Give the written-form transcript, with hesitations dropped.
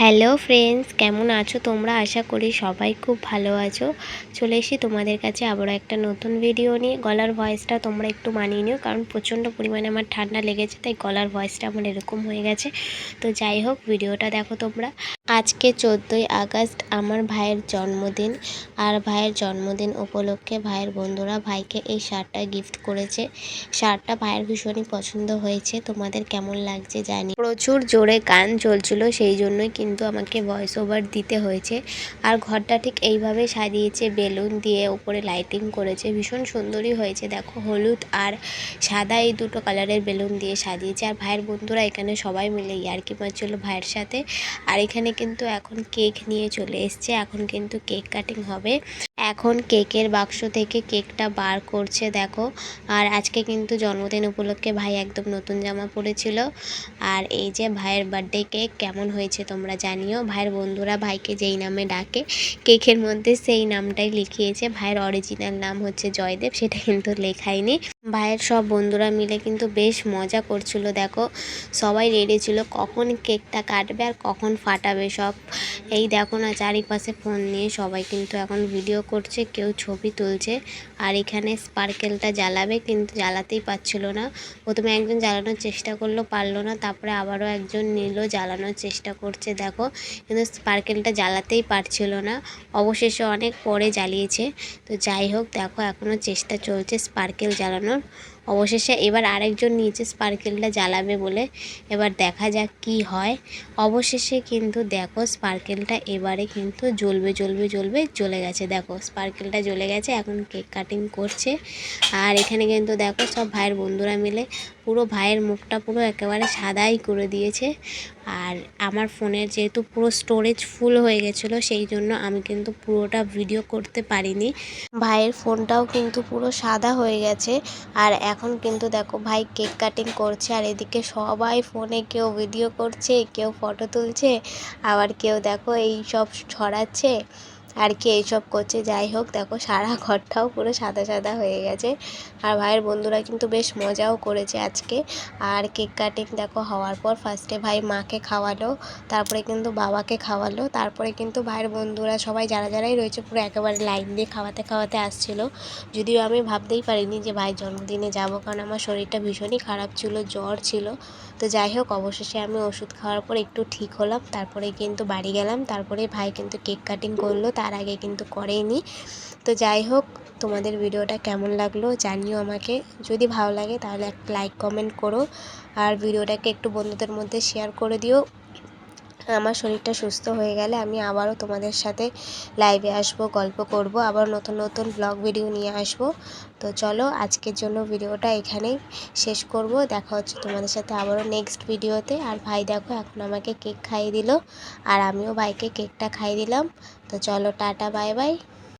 Hello friends, কেমন আছো তোমরা? আশা করি সবাই খুব ভালো আছো। চলে এসেছি তোমাদের কাছে আবারও একটা নতুন ভিডিও নিয়ে। গলার ভয়েসটা তোমরা একটু মানিয়ে নিও, কারণ প্রচণ্ড পরিমাণে আমার ঠান্ডা লেগেছে, তাই গলার ভয়েসটা আমার এরকম হয়ে গেছে। তো যাই হোক, ভিডিওটা দেখো তোমরা। আজকে 14ই আগস্ট আমার ভাইয়ের জন্মদিন। আর ভাইয়ের জন্মদিন উপলক্ষে ভাইয়ের বন্ধুরা ভাইকে এই শার্টটা গিফট করেছে। শার্টটা ভাইয়ের ভীষণই পছন্দ হয়েছে। তোমাদের কেমন লাগছে জানি। প্রচুর জোরে গান চলছিল, সেই জন্যই কিন্তু আমাকে ভয়েস ওভার দিতে হয়েছে। আর ঘরটা ঠিক এইভাবে সাজিয়েছে, বেলুন দিয়ে উপরে লাইটিং করেছে, ভীষণ সুন্দরই হয়েছে। দেখো, হলুদ আর সাদা এই দুটো কালারের বেলুন দিয়ে সাজিয়েছে। আর ভাইয়ের বন্ধুরা এখানে সবাই মিলে ইয়ার্কি মারছিল ভাইয়ের সাথে। আর এখানে কিন্তু এখন কেক নিয়ে চলে এসছে, এখন কিন্তু কেক কাটিং হবে। এখন কেকের বাক্স থেকে কেকটা বার করছে দেখো। আর আজকে কিন্তু জন্মদিন উপলক্ষে ভাই একদম নতুন জামা পরেছিল। আর এই যে ভাইয়ের বার্থডে কেক কেমন হয়েছে তোমরা জানিও। ভাইয়ের বন্ধুরা ভাইকে যেই নামে ডাকে, কেকের মধ্যে সেই নামটাই লিখিয়েছে। ভাইয়ের অরিজিনাল নাম হচ্ছে জয়দেব, সেটা কিন্তু লেখায়নি। ভাইয়ের সব বন্ধুরা মিলে কিন্তু বেশ মজা করছিল দেখো। সবাই রেডি ছিল কখন কেকটা কাটবে আর কখন ফাটাবে সব। এই দেখো না, চারিপাশে ফোন নিয়ে সবাই কিন্তু এখন ভিডিও করছে, কেউ ছবি তুলছে। আর এখানে স্পার্কেলটা জ্বালাবে, কিন্তু জ্বালাতেই পারছিল না। প্রথমে একজন জ্বালানোর চেষ্টা করলো, পারলো না। তারপরে আবারও একজন নিল, জ্বালানোর চেষ্টা করছে দেখো, কিন্তু স্পার্কেলটা জ্বালাতেই পারছিল না। অবশেষে অনেক পরে জ্বালিয়েছে। তো যাই হোক, দেখো এখনও চেষ্টা চলছে স্পার্কেল জ্বালানোর। অবশেষে এবার আরেকজন নিচে স্পার্কেলটা জ্বালাবে বলে, এবার দেখা যাক কি হয়। অবশেষে কিন্তু দেখো স্পার্কেলটা এবারে কিন্তু জ্বলবে জ্বলবে জ্বলবে, জ্বলে গেছে। দেখো স্পার্কেলটা জ্বলে গেছে, এখন কেক কাটিং করছে। আর এখানে কিন্তু দেখো সব ভাইয়ের বন্ধুরা মিলে পুরো ভাইয়ের মুখটা পুরো একেবারে সাদাই করে দিয়েছে। আর আমার ফোনের যেহেতু পুরো স্টোরেজ ফুল হয়ে গেছিলো, সেই জন্য আমি কিন্তু পুরোটা ভিডিও করতে পারিনি। ভাইয়ের ফোনটাও কিন্তু পুরো সাদা হয়ে গেছে। আর এখন কিন্তু দেখো ভাই কেক কাটিং করছে, আর এদিকে সবাই ফোনে কেউ ভিডিও করছে, কেউ ফটো তুলছে, আবার কেউ দেখো এই সব ছড়াচ্ছে আর কি এইসব করছে। যাই হোক, দেখো সারা ঘরটাও পুরো সাদা সাদা হয়ে গেছে। আর ভাইয়ের বন্ধুরা কিন্তু বেশ মজাও করেছে আজকে। আর কেক কাটিং দেখো হওয়ার পর ফার্স্টে ভাই মাকে খাওয়ালো, তারপরে কিন্তু বাবাকে খাওয়ালো, তারপরে কিন্তু ভাইয়ের বন্ধুরা সবাই যারা যারাই রয়েছে পুরো একেবারে লাইন দিয়ে খাওয়াতে খাওয়াতে আসছিলো। যদিও আমি ভাবতেই পারিনি যে ভাই জন্মদিনে যাবো, কারণ আমার শরীরটা ভীষণই খারাপ ছিল, জ্বর ছিল। তো যাই হোক, অবশেষে আমি ওষুধ খাওয়ার পর একটু ঠিক হলাম, তারপরে কিন্তু বাড়ি গেলাম। তারপরে ভাই কিন্তু কেক কাটিং করলো, তার আগে কিন্তু করেইনি। তো যাই হোক, তোমাদের ভিডিওটা কেমন লাগলো জানিও আমাকে। যদি ভালো লাগে তাহলে একটা লাইক কমেন্ট করো, আর ভিডিওটাকে একটু বন্ধুদের মধ্যে শেয়ার করে দিও। আমার শরীরটা সুস্থ হয়ে গেলে আমি আবারও তোমাদের সাথে লাইভে আসবো, গল্প করব, আবার নতুন নতুন ব্লগ ভিডিও নিয়ে আসবো। তো চলো, আজকের জন্য ভিডিওটা এখানেই শেষ করব। দেখা হচ্ছে তোমাদের সাথে আবারও নেক্সট ভিডিওতে। আর ভাই দেখো এখন আমাকে কেক খাইয়ে দিল, আর আমিও ভাইকে কেকটা খাইয়ে দিলাম। তো চলো, টাটা, বাই বাই।